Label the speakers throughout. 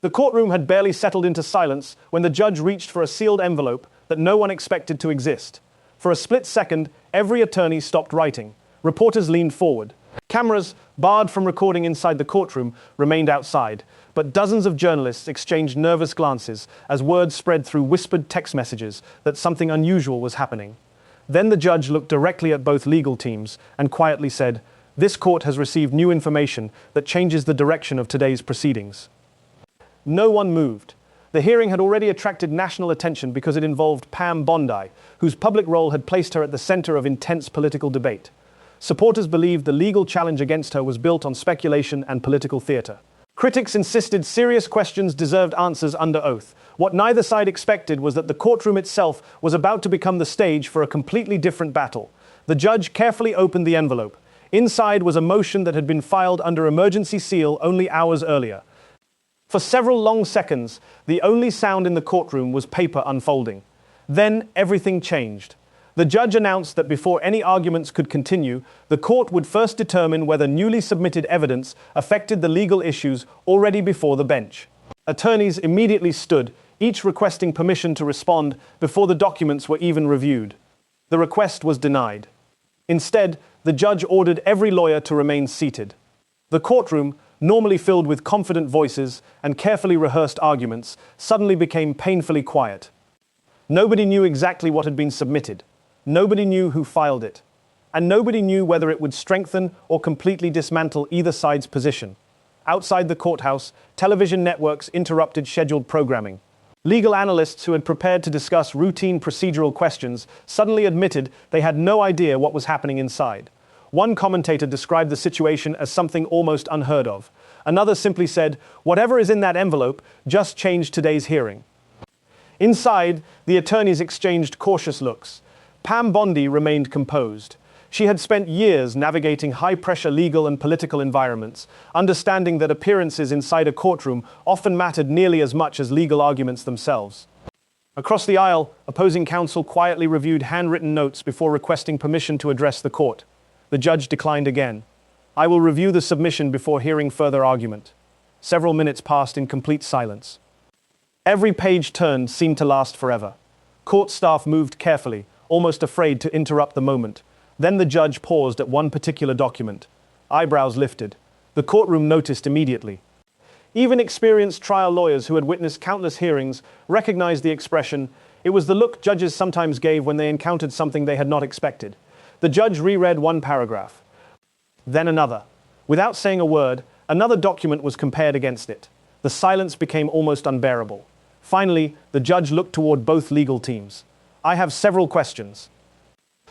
Speaker 1: The courtroom had barely settled into silence when the judge reached for a sealed envelope that no one expected to exist. For a split second, every attorney stopped writing. Reporters leaned forward. Cameras, barred from recording inside the courtroom, remained outside, but dozens of journalists exchanged nervous glances as word spread through whispered text messages that something unusual was happening. Then the judge looked directly at both legal teams and quietly said, "This court has received new information that changes the direction of today's proceedings." No one moved. The hearing had already attracted national attention because it involved Pam Bondi, whose public role had placed her at the center of intense political debate. Supporters believed the legal challenge against her was built on speculation and political theater. Critics insisted serious questions deserved answers under oath. What neither side expected was that the courtroom itself was about to become the stage for a completely different battle. The judge carefully opened the envelope. Inside was a motion that had been filed under emergency seal only hours earlier. For several long seconds, the only sound in the courtroom was paper unfolding. Then everything changed. The judge announced that before any arguments could continue, the court would first determine whether newly submitted evidence affected the legal issues already before the bench. Attorneys immediately stood, each requesting permission to respond before the documents were even reviewed. The request was denied. Instead, the judge ordered every lawyer to remain seated. The courtroom, normally filled with confident voices and carefully rehearsed arguments, suddenly became painfully quiet. Nobody knew exactly what had been submitted. Nobody knew who filed it. And nobody knew whether it would strengthen or completely dismantle either side's position. Outside the courthouse, television networks interrupted scheduled programming. Legal analysts who had prepared to discuss routine procedural questions suddenly admitted they had no idea what was happening inside. One commentator described the situation as something almost unheard of. Another simply said, "Whatever is in that envelope just changed today's hearing." Inside, the attorneys exchanged cautious looks. Pam Bondi remained composed. She had spent years navigating high-pressure legal and political environments, understanding that appearances inside a courtroom often mattered nearly as much as legal arguments themselves. Across the aisle, opposing counsel quietly reviewed handwritten notes before requesting permission to address the court. The judge declined again. "I will review the submission before hearing further argument." Several minutes passed in complete silence. Every page turned seemed to last forever. Court staff moved carefully, almost afraid to interrupt the moment. Then the judge paused at one particular document. Eyebrows lifted. The courtroom noticed immediately. Even experienced trial lawyers who had witnessed countless hearings recognized the expression. It was the look judges sometimes gave when they encountered something they had not expected. The judge reread one paragraph, then another. Without saying a word, another document was compared against it. The silence became almost unbearable. Finally, the judge looked toward both legal teams. "I have several questions."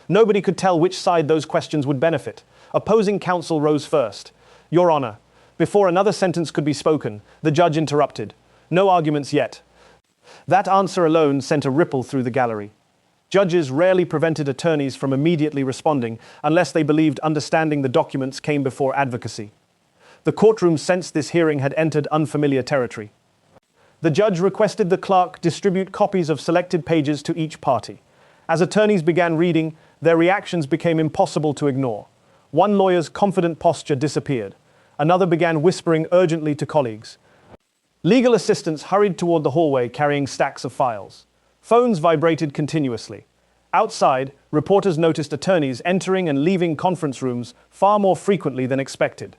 Speaker 1: Nobody could tell which side those questions would benefit. Opposing counsel rose first. "Your Honor." Before another sentence could be spoken, the judge interrupted. "No arguments yet." That answer alone sent a ripple through the gallery. Judges rarely prevented attorneys from immediately responding unless they believed understanding the documents came before advocacy. The courtroom sensed this hearing had entered unfamiliar territory. The judge requested the clerk distribute copies of selected pages to each party. As attorneys began reading, their reactions became impossible to ignore. One lawyer's confident posture disappeared. Another began whispering urgently to colleagues. Legal assistants hurried toward the hallway carrying stacks of files. Phones vibrated continuously. Outside, reporters noticed attorneys entering and leaving conference rooms far more frequently than expected.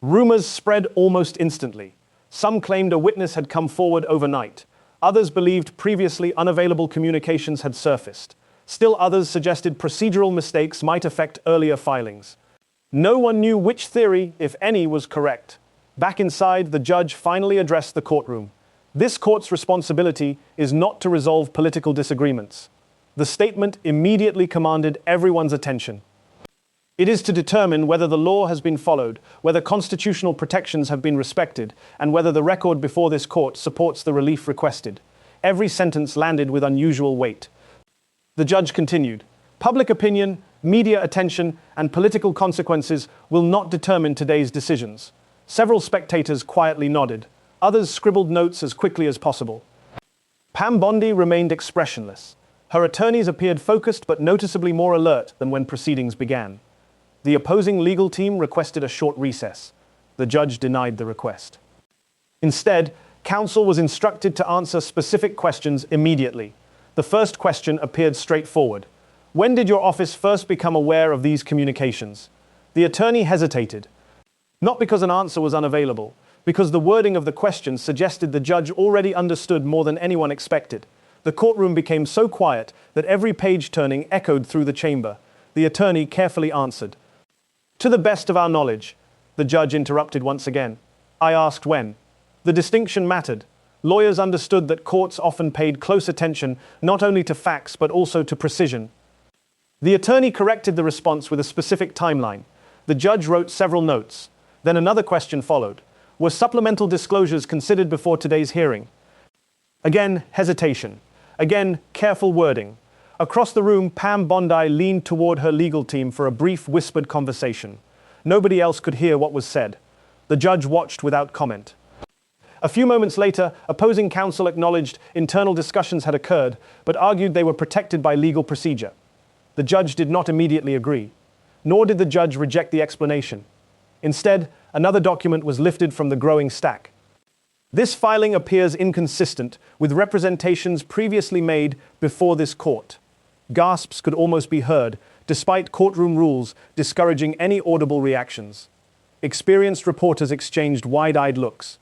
Speaker 1: Rumors spread almost instantly. Some claimed a witness had come forward overnight. Others believed previously unavailable communications had surfaced. Still others suggested procedural mistakes might affect earlier filings. No one knew which theory, if any, was correct. Back inside, the judge finally addressed the courtroom. This court's responsibility is not to resolve political disagreements. The statement immediately commanded everyone's attention. It is to determine whether the law has been followed, whether constitutional protections have been respected, and whether the record before this court supports the relief requested. Every sentence landed with unusual weight. The judge continued, "Public opinion, media attention, and political consequences will not determine today's decisions." Several spectators quietly nodded. Others scribbled notes as quickly as possible. Pam Bondi remained expressionless. Her attorneys appeared focused but noticeably more alert than when proceedings began. The opposing legal team requested a short recess. The judge denied the request. Instead, Counsel was instructed to answer specific questions immediately. The first question appeared straightforward. When did your office first become aware of these communications? The attorney hesitated. Not because an answer was unavailable, because the wording of the question suggested the judge already understood more than anyone expected. The courtroom became so quiet that every page turning echoed through the chamber. The attorney carefully answered. To the best of our knowledge, the judge interrupted once again. I asked when. The distinction mattered. Lawyers understood that courts often paid close attention not only to facts but also to precision. The attorney corrected the response with a specific timeline. The judge wrote several notes. Then another question followed. Were supplemental disclosures considered before today's hearing? Again, hesitation. Again, careful wording. Across the room, Pam Bondi leaned toward her legal team for a brief whispered conversation. Nobody else could hear what was said. The judge watched without comment. A few moments later, opposing counsel acknowledged internal discussions had occurred, but argued they were protected by legal procedure. The judge did not immediately agree, nor did the judge reject the explanation. Instead, another document was lifted from the growing stack. This filing appears inconsistent with representations previously made before this court. Gasps could almost be heard, despite courtroom rules discouraging any audible reactions. Experienced reporters exchanged wide-eyed looks.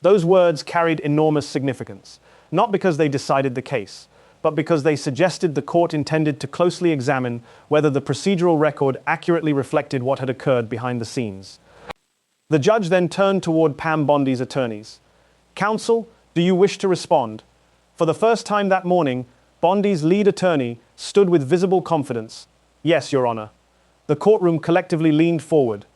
Speaker 1: Those words carried enormous significance, not because they decided the case, but because they suggested the court intended to closely examine whether the procedural record accurately reflected what had occurred behind the scenes. The judge then turned toward Pam Bondi's attorneys. Counsel, do you wish to respond? For the first time that morning, Bondi's lead attorney stood with visible confidence. Yes, Your Honor. The courtroom collectively leaned forward.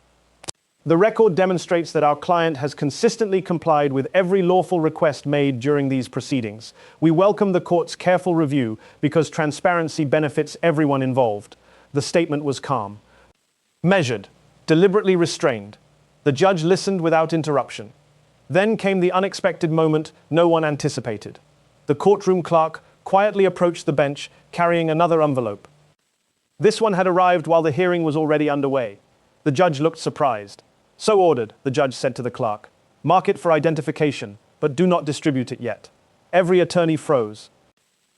Speaker 1: The record demonstrates that our client has consistently complied with every lawful request made during these proceedings. We welcome the court's careful review because transparency benefits everyone involved. The statement was calm. Measured, deliberately restrained. The judge listened without interruption. Then came the unexpected moment no one anticipated. The courtroom clerk quietly approached the bench, carrying another envelope. This one had arrived while the hearing was already underway. The judge looked surprised. So ordered, the judge said to the clerk. Mark it for identification, but do not distribute it yet. Every attorney froze.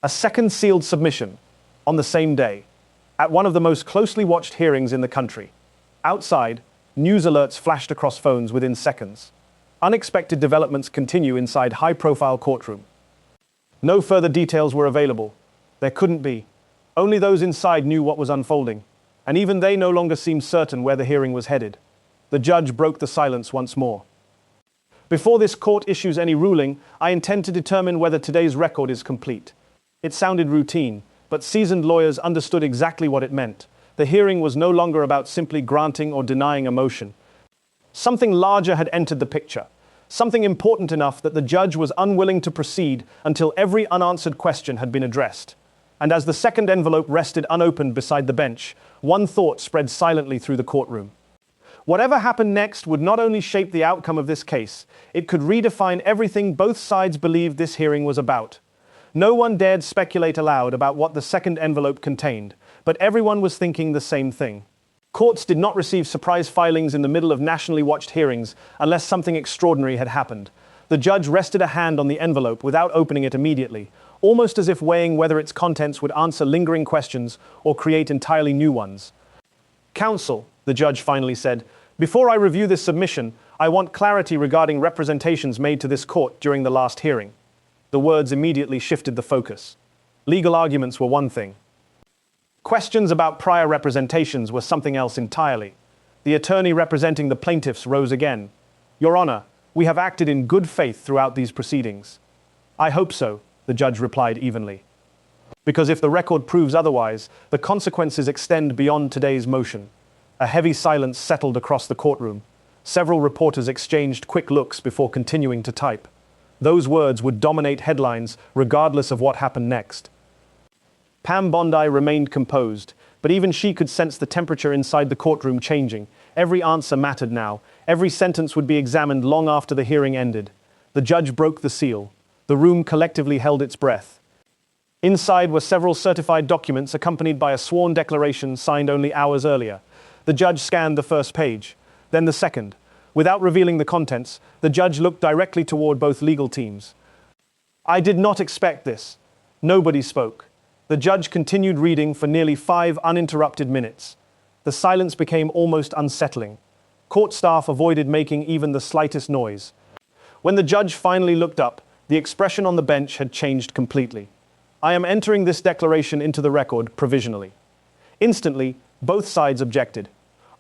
Speaker 1: A second sealed submission, on the same day, at one of the most closely watched hearings in the country. Outside, news alerts flashed across phones within seconds. Unexpected developments continue inside high-profile courtroom. No further details were available. There couldn't be. Only those inside knew what was unfolding, and even they no longer seemed certain where the hearing was headed. The judge broke the silence once more. Before this court issues any ruling, I intend to determine whether today's record is complete. It sounded routine, but seasoned lawyers understood exactly what it meant. The hearing was no longer about simply granting or denying a motion. Something larger had entered the picture, something important enough that the judge was unwilling to proceed until every unanswered question had been addressed. And as the second envelope rested unopened beside the bench, one thought spread silently through the courtroom. Whatever happened next would not only shape the outcome of this case, it could redefine everything both sides believed this hearing was about. No one dared speculate aloud about what the second envelope contained, but everyone was thinking the same thing. Courts did not receive surprise filings in the middle of nationally watched hearings unless something extraordinary had happened. The judge rested a hand on the envelope without opening it immediately, almost as if weighing whether its contents would answer lingering questions or create entirely new ones. Counsel, the judge finally said, before I review this submission, I want clarity regarding representations made to this court during the last hearing. The words immediately shifted the focus. Legal arguments were one thing. Questions about prior representations were something else entirely. The attorney representing the plaintiffs rose again. Your Honor, we have acted in good faith throughout these proceedings. I hope so, the judge replied evenly. Because if the record proves otherwise, the consequences extend beyond today's motion. A heavy silence settled across the courtroom. Several reporters exchanged quick looks before continuing to type. Those words would dominate headlines regardless of what happened next. Pam Bondi remained composed, but even she could sense the temperature inside the courtroom changing. Every answer mattered now. Every sentence would be examined long after the hearing ended. The judge broke the seal. The room collectively held its breath. Inside were several certified documents accompanied by a sworn declaration signed only hours earlier. The judge scanned the first page, then the second. Without revealing the contents, the judge looked directly toward both legal teams. "I did not expect this." Nobody spoke. The judge continued reading for nearly 5 uninterrupted minutes. The silence became almost unsettling. Court staff avoided making even the slightest noise. When the judge finally looked up, the expression on the bench had changed completely. "I am entering this declaration into the record provisionally." Instantly, both sides objected.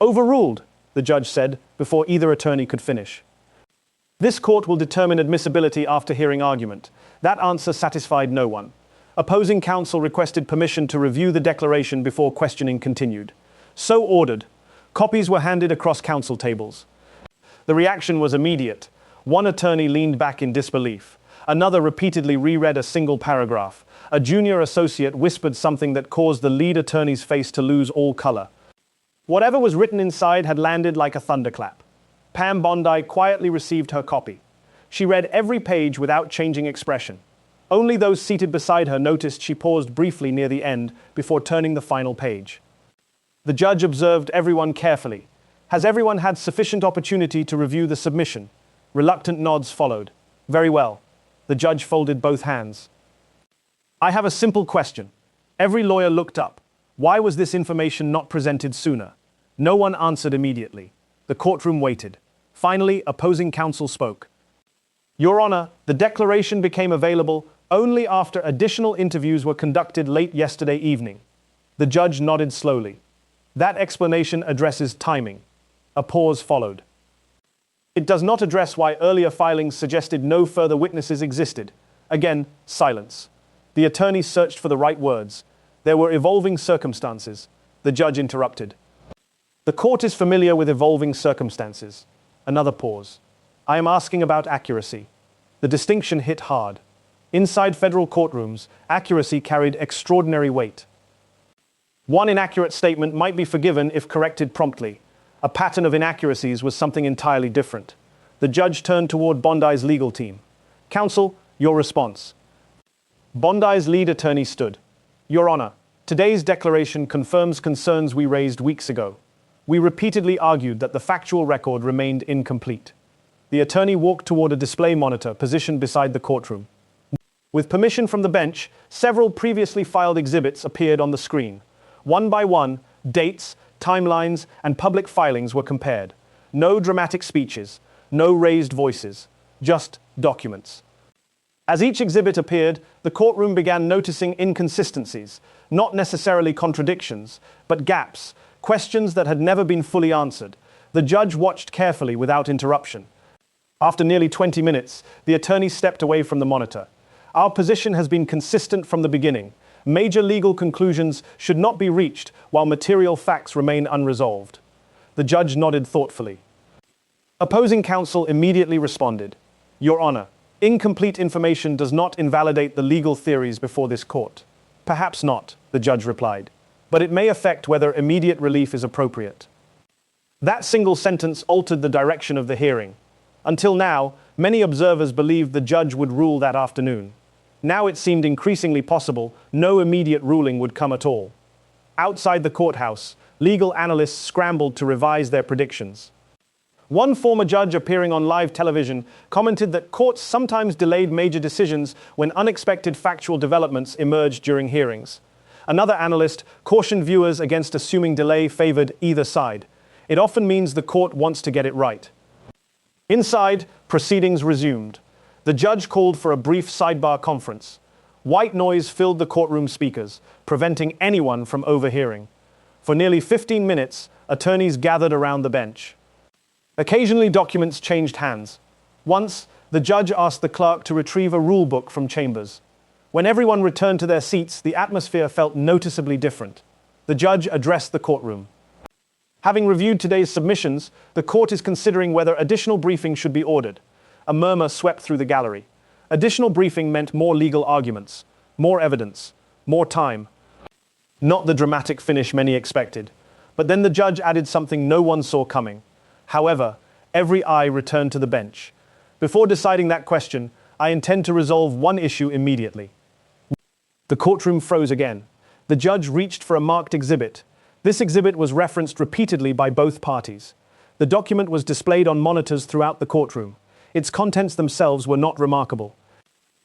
Speaker 1: "Overruled," the judge said, before either attorney could finish. "This court will determine admissibility after hearing argument." That answer satisfied no one. Opposing counsel requested permission to review the declaration before questioning continued. So ordered. Copies were handed across counsel tables. The reaction was immediate. One attorney leaned back in disbelief. Another repeatedly reread a single paragraph. A junior associate whispered something that caused the lead attorney's face to lose all color. Whatever was written inside had landed like a thunderclap. Pam Bondi quietly received her copy. She read every page without changing expression. Only those seated beside her noticed she paused briefly near the end before turning the final page. The judge observed everyone carefully. "Has everyone had sufficient opportunity to review the submission?" Reluctant nods followed. "Very well." The judge folded both hands. "I have a simple question." Every lawyer looked up. Why was this information not presented sooner? No one answered immediately. The courtroom waited. Finally, opposing counsel spoke. "Your Honor, the declaration became available only after additional interviews were conducted late yesterday evening." The judge nodded slowly. "That explanation addresses timing." A pause followed. "It does not address why earlier filings suggested no further witnesses existed." Again, silence. The attorney searched for the right words. "There were evolving circumstances." The judge interrupted. "The court is familiar with evolving circumstances." Another pause. "I am asking about accuracy." The distinction hit hard. Inside federal courtrooms, accuracy carried extraordinary weight. One inaccurate statement might be forgiven if corrected promptly. A pattern of inaccuracies was something entirely different. The judge turned toward Bondi's legal team. "Counsel, your response." Bondi's lead attorney stood. "Your Honor, today's declaration confirms concerns we raised weeks ago. We repeatedly argued that the factual record remained incomplete." The attorney walked toward a display monitor positioned beside the courtroom. With permission from the bench, several previously filed exhibits appeared on the screen. One by one, dates, timelines, and public filings were compared. No dramatic speeches, no raised voices, just documents. As each exhibit appeared, the courtroom began noticing inconsistencies, not necessarily contradictions, but gaps, questions that had never been fully answered. The judge watched carefully without interruption. After nearly 20 minutes, the attorney stepped away from the monitor. "Our position has been consistent from the beginning. Major legal conclusions should not be reached while material facts remain unresolved." The judge nodded thoughtfully. Opposing counsel immediately responded. "Your Honor, incomplete information does not invalidate the legal theories before this court." "Perhaps not," the judge replied, "but it may affect whether immediate relief is appropriate." That single sentence altered the direction of the hearing. Until now, many observers believed the judge would rule that afternoon. Now it seemed increasingly possible no immediate ruling would come at all. Outside the courthouse, legal analysts scrambled to revise their predictions. One former judge appearing on live television commented that courts sometimes delayed major decisions when unexpected factual developments emerged during hearings. Another analyst cautioned viewers against assuming delay favored either side. It often means the court wants to get it right. Inside, proceedings resumed. The judge called for a brief sidebar conference. White noise filled the courtroom speakers, preventing anyone from overhearing. For nearly 15 minutes, attorneys gathered around the bench. Occasionally, documents changed hands. Once, the judge asked the clerk to retrieve a rule book from chambers. When everyone returned to their seats, the atmosphere felt noticeably different. The judge addressed the courtroom. "Having reviewed today's submissions, the court is considering whether additional briefing should be ordered." A murmur swept through the gallery. Additional briefing meant more legal arguments, more evidence, more time. Not the dramatic finish many expected. But then the judge added something no one saw coming. However, every eye returned to the bench. "Before deciding that question, I intend to resolve one issue immediately." The courtroom froze again. The judge reached for a marked exhibit. This exhibit was referenced repeatedly by both parties. The document was displayed on monitors throughout the courtroom. Its contents themselves were not remarkable.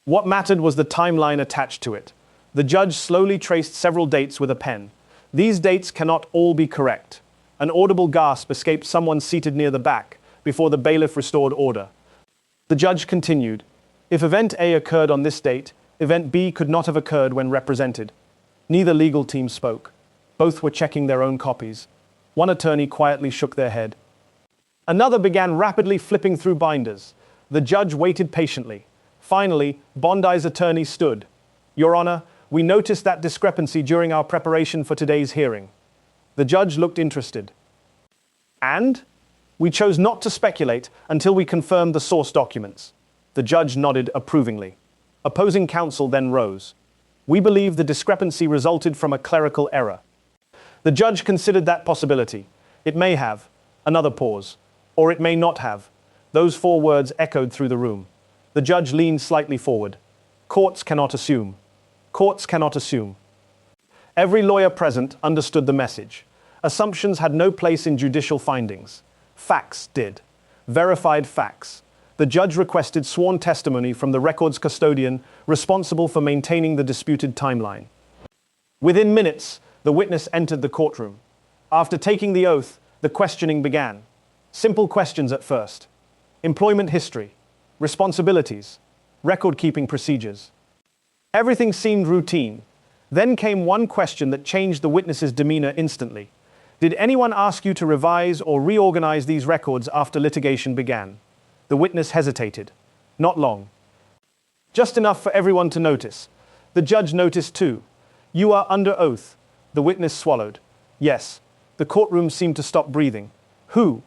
Speaker 1: What mattered was the timeline attached to it. The judge slowly traced several dates with a pen. These dates cannot all be correct. An audible gasp escaped someone seated near the back before the bailiff restored order. The judge continued. If event A occurred on this date, event B could not have occurred when represented. Neither legal team spoke. Both were checking their own copies. One attorney quietly shook their head. Another began rapidly flipping through binders. The judge waited patiently. Finally, Bondi's attorney stood. Your Honor, we noticed that discrepancy during our preparation for today's hearing. The judge looked interested. And? We chose not to speculate until we confirmed the source documents. The judge nodded approvingly. Opposing counsel then rose. We believe the discrepancy resulted from a clerical error. The judge considered that possibility. It may have. Another pause. Or it may not have. Those four words echoed through the room. The judge leaned slightly forward. Courts cannot assume. Courts cannot assume. Every lawyer present understood the message. Assumptions had no place in judicial findings. Facts did. Verified facts. The judge requested sworn testimony from the records custodian responsible for maintaining the disputed timeline. Within minutes, the witness entered the courtroom. After taking the oath, the questioning began. Simple questions at first. Employment history, responsibilities, record-keeping procedures. Everything seemed routine. Then came one question that changed the witness's demeanor instantly. Did anyone ask you to revise or reorganize these records after litigation began? The witness hesitated. Not long. Just enough for everyone to notice. The judge noticed too. You are under oath. The witness swallowed. Yes. The courtroom seemed to stop breathing. Who?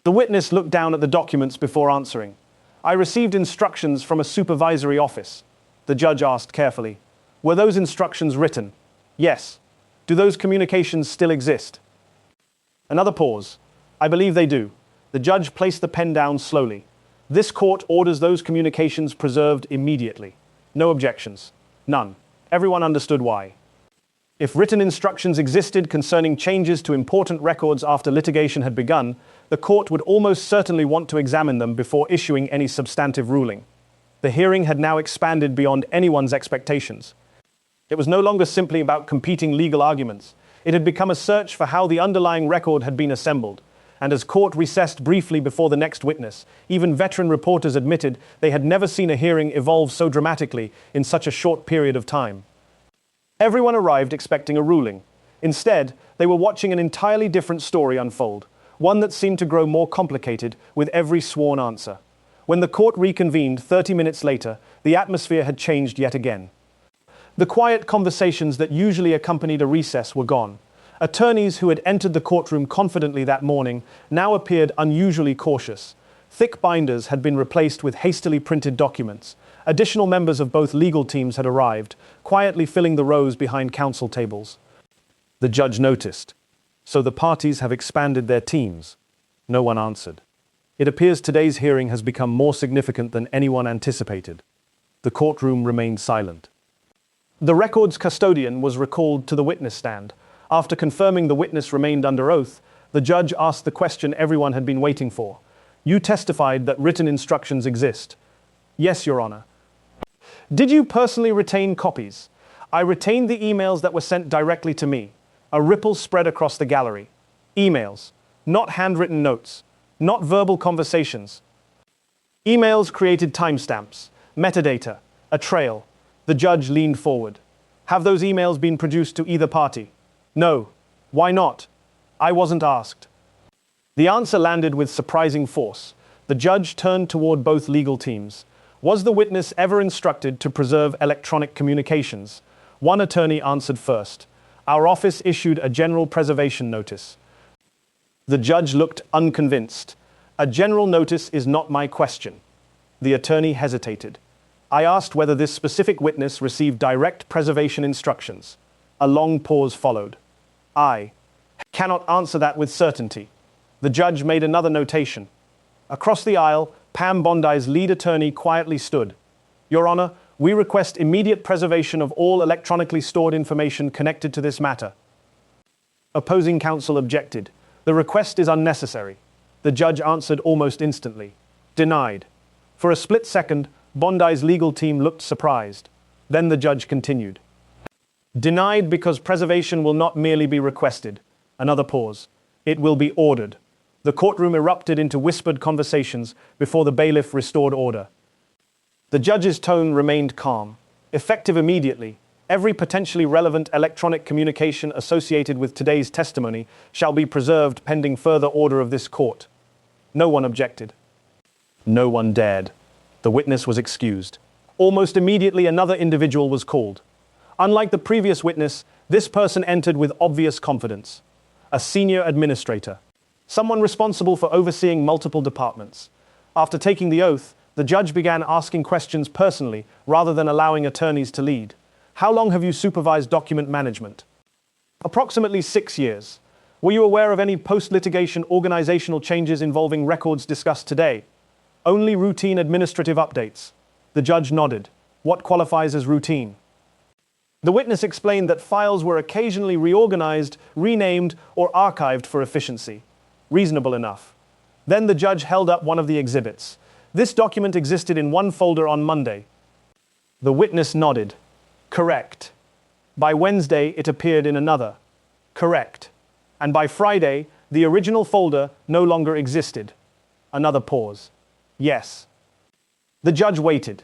Speaker 1: The witness looked down at the documents before answering. I received instructions from a supervisory office. The judge asked carefully. Were those instructions written? Yes. Do those communications still exist? Another pause. I believe they do. The judge placed the pen down slowly. This court orders those communications preserved immediately. No objections. None. Everyone understood why. If written instructions existed concerning changes to important records after litigation had begun, the court would almost certainly want to examine them before issuing any substantive ruling. The hearing had now expanded beyond anyone's expectations. It was no longer simply about competing legal arguments. It had become a search for how the underlying record had been assembled. And as court recessed briefly before the next witness, even veteran reporters admitted they had never seen a hearing evolve so dramatically in such a short period of time. Everyone arrived expecting a ruling. Instead, they were watching an entirely different story unfold, one that seemed to grow more complicated with every sworn answer. When the court reconvened 30 minutes later, the atmosphere had changed yet again. The quiet conversations that usually accompanied a recess were gone. Attorneys who had entered the courtroom confidently that morning now appeared unusually cautious. Thick binders had been replaced with hastily printed documents. Additional members of both legal teams had arrived, quietly filling the rows behind counsel tables. The judge noticed. So the parties have expanded their teams. No one answered. It appears today's hearing has become more significant than anyone anticipated. The courtroom remained silent. The records custodian was recalled to the witness stand. After confirming the witness remained under oath, the judge asked the question everyone had been waiting for. You testified that written instructions exist. Yes, Your Honor. Did you personally retain copies? I retained the emails that were sent directly to me. A ripple spread across the gallery. Emails, not handwritten notes, not verbal conversations. Emails created timestamps, metadata, a trail. The judge leaned forward. Have those emails been produced to either party? No. Why not? I wasn't asked. The answer landed with surprising force. The judge turned toward both legal teams. Was the witness ever instructed to preserve electronic communications? One attorney answered first. Our office issued a general preservation notice. The judge looked unconvinced. A general notice is not my question. The attorney hesitated. I asked whether this specific witness received direct preservation instructions. A long pause followed. I cannot answer that with certainty. The judge made another notation. Across the aisle, Pam Bondi's lead attorney quietly stood. Your Honor, we request immediate preservation of all electronically stored information connected to this matter. Opposing counsel objected. The request is unnecessary. The judge answered almost instantly. Denied. For a split second, Bondi's legal team looked surprised. Then the judge continued. Denied because preservation will not merely be requested. Another pause. It will be ordered. The courtroom erupted into whispered conversations before the bailiff restored order. The judge's tone remained calm. Effective immediately, every potentially relevant electronic communication associated with today's testimony shall be preserved pending further order of this court. No one objected. No one dared. The witness was excused. Almost immediately, another individual was called. Unlike the previous witness, this person entered with obvious confidence. A senior administrator. Someone responsible for overseeing multiple departments. After taking the oath, the judge began asking questions personally rather than allowing attorneys to lead. How long have you supervised document management? Approximately 6 years. Were you aware of any post-litigation organizational changes involving records discussed today? Only routine administrative updates. The judge nodded. What qualifies as routine? The witness explained that files were occasionally reorganized, renamed, or archived for efficiency. Reasonable enough. Then the judge held up one of the exhibits. This document existed in one folder on Monday. The witness nodded. Correct. By Wednesday, it appeared in another. Correct. And by Friday, the original folder no longer existed. Another pause. Yes. The judge waited.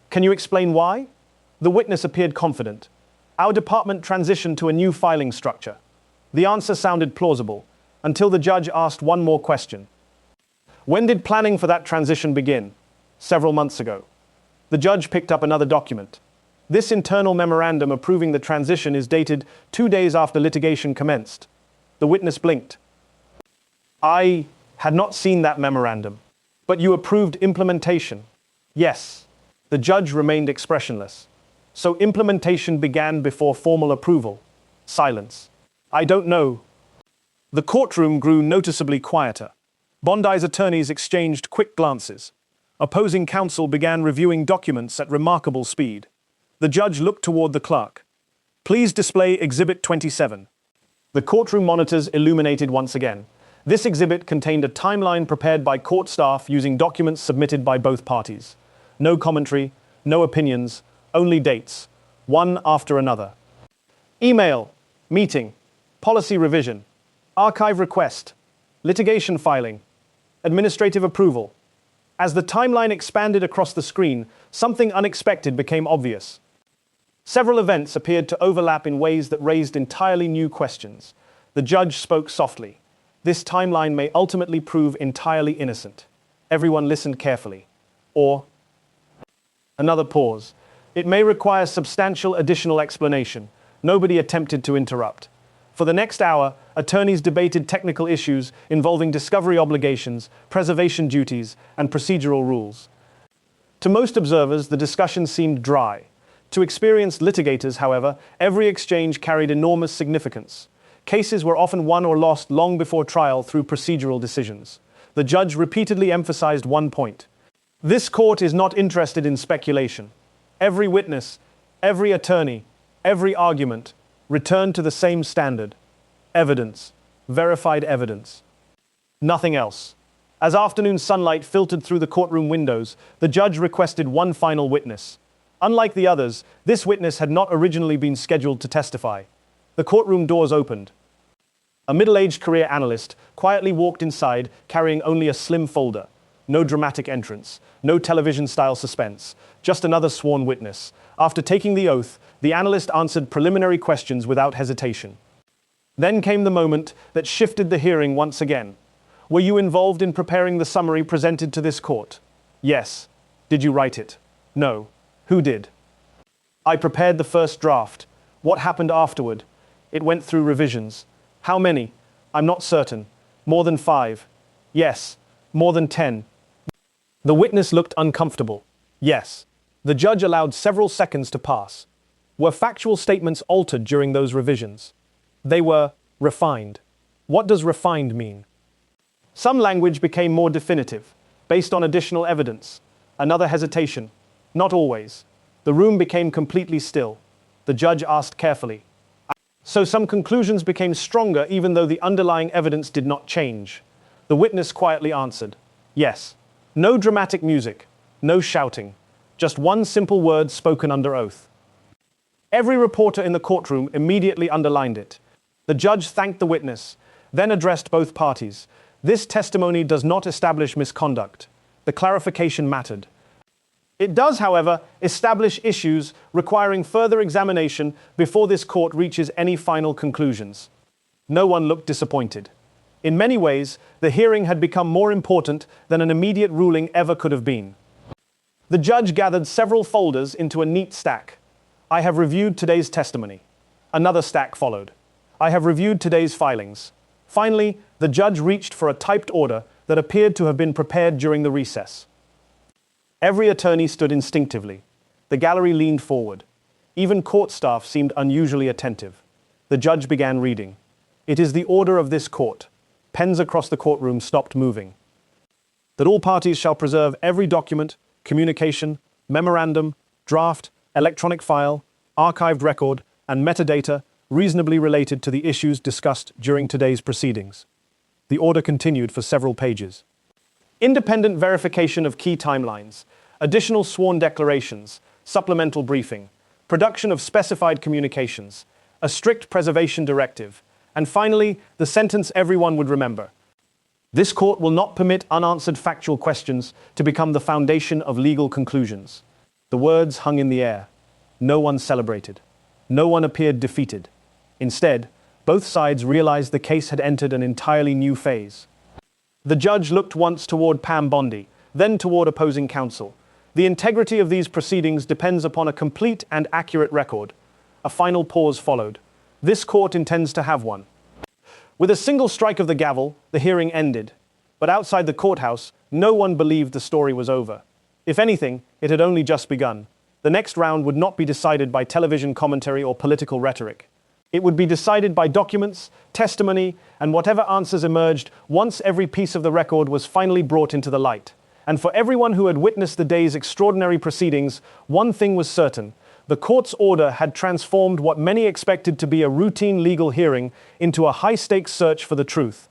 Speaker 1: Can you explain why? The witness appeared confident. Our department transitioned to a new filing structure. The answer sounded plausible, until the judge asked one more question. When did planning for that transition begin? Several months ago. The judge picked up another document. This internal memorandum approving the transition is dated 2 days after litigation commenced. The witness blinked. I had not seen that memorandum. But you approved implementation. Yes. The judge remained expressionless. So implementation began before formal approval. Silence. I don't know. The courtroom grew noticeably quieter. Bondi's attorneys exchanged quick glances. Opposing counsel began reviewing documents at remarkable speed. The judge looked toward the clerk. Please display Exhibit 27. The courtroom monitors illuminated once again. This exhibit contained a timeline prepared by court staff using documents submitted by both parties. No commentary, no opinions, only dates, one after another. Email, meeting, policy revision, archive request, litigation filing, administrative approval. As the timeline expanded across the screen, something unexpected became obvious. Several events appeared to overlap in ways that raised entirely new questions. The judge spoke softly. This timeline may ultimately prove entirely innocent. Everyone listened carefully. Or, another pause. It may require substantial additional explanation. Nobody attempted to interrupt. For the next hour, attorneys debated technical issues involving discovery obligations, preservation duties, and procedural rules. To most observers, the discussion seemed dry. To experienced litigators, however, every exchange carried enormous significance. Cases were often won or lost long before trial through procedural decisions. The judge repeatedly emphasized one point. This court is not interested in speculation. Every witness, every attorney, every argument returned to the same standard. Evidence. Verified evidence. Nothing else. As afternoon sunlight filtered through the courtroom windows, the judge requested one final witness. Unlike the others, this witness had not originally been scheduled to testify. The courtroom doors opened. A middle-aged career analyst quietly walked inside, carrying only a slim folder. No dramatic entrance, no television-style suspense, just another sworn witness. After taking the oath, the analyst answered preliminary questions without hesitation. Then came the moment that shifted the hearing once again. Were you involved in preparing the summary presented to this court? Yes. Did you write it? No. Who did? I prepared the first draft. What happened afterward? It went through revisions. How many? I'm not certain. More than 5. Yes. More than 10. The witness looked uncomfortable. Yes. The judge allowed several seconds to pass. Were factual statements altered during those revisions? They were refined. What does refined mean? Some language became more definitive, based on additional evidence. Another hesitation. Not always. The room became completely still. The judge asked carefully. So some conclusions became stronger even though the underlying evidence did not change. The witness quietly answered, "Yes." No dramatic music, no shouting, just one simple word spoken under oath. Every reporter in the courtroom immediately underlined it. The judge thanked the witness, then addressed both parties. "This testimony does not establish misconduct. The clarification mattered. It does, however, establish issues requiring further examination before this court reaches any final conclusions." No one looked disappointed. In many ways, the hearing had become more important than an immediate ruling ever could have been. The judge gathered several folders into a neat stack. "I have reviewed today's testimony." Another stack followed. "I have reviewed today's filings." Finally, the judge reached for a typed order that appeared to have been prepared during the recess. Every attorney stood instinctively. The gallery leaned forward. Even court staff seemed unusually attentive. The judge began reading. "It is the order of this court." Pens across the courtroom stopped moving. "That all parties shall preserve every document, communication, memorandum, draft, electronic file, archived record, and metadata reasonably related to the issues discussed during today's proceedings." The order continued for several pages. Independent verification of key timelines, additional sworn declarations, supplemental briefing, production of specified communications, a strict preservation directive, and finally, the sentence everyone would remember. "This court will not permit unanswered factual questions to become the foundation of legal conclusions." The words hung in the air. No one celebrated. No one appeared defeated. Instead, both sides realized the case had entered an entirely new phase. The judge looked once toward Pam Bondi, then toward opposing counsel. The integrity of these proceedings depends upon a complete and accurate record. A final pause followed. This court intends to have one. With a single strike of the gavel, the hearing ended. But outside the courthouse, no one believed the story was over. If anything, it had only just begun. The next round would not be decided by television commentary or political rhetoric. It would be decided by documents, testimony, and whatever answers emerged once every piece of the record was finally brought into the light. And for everyone who had witnessed the day's extraordinary proceedings, one thing was certain. The court's order had transformed what many expected to be a routine legal hearing into a high-stakes search for the truth.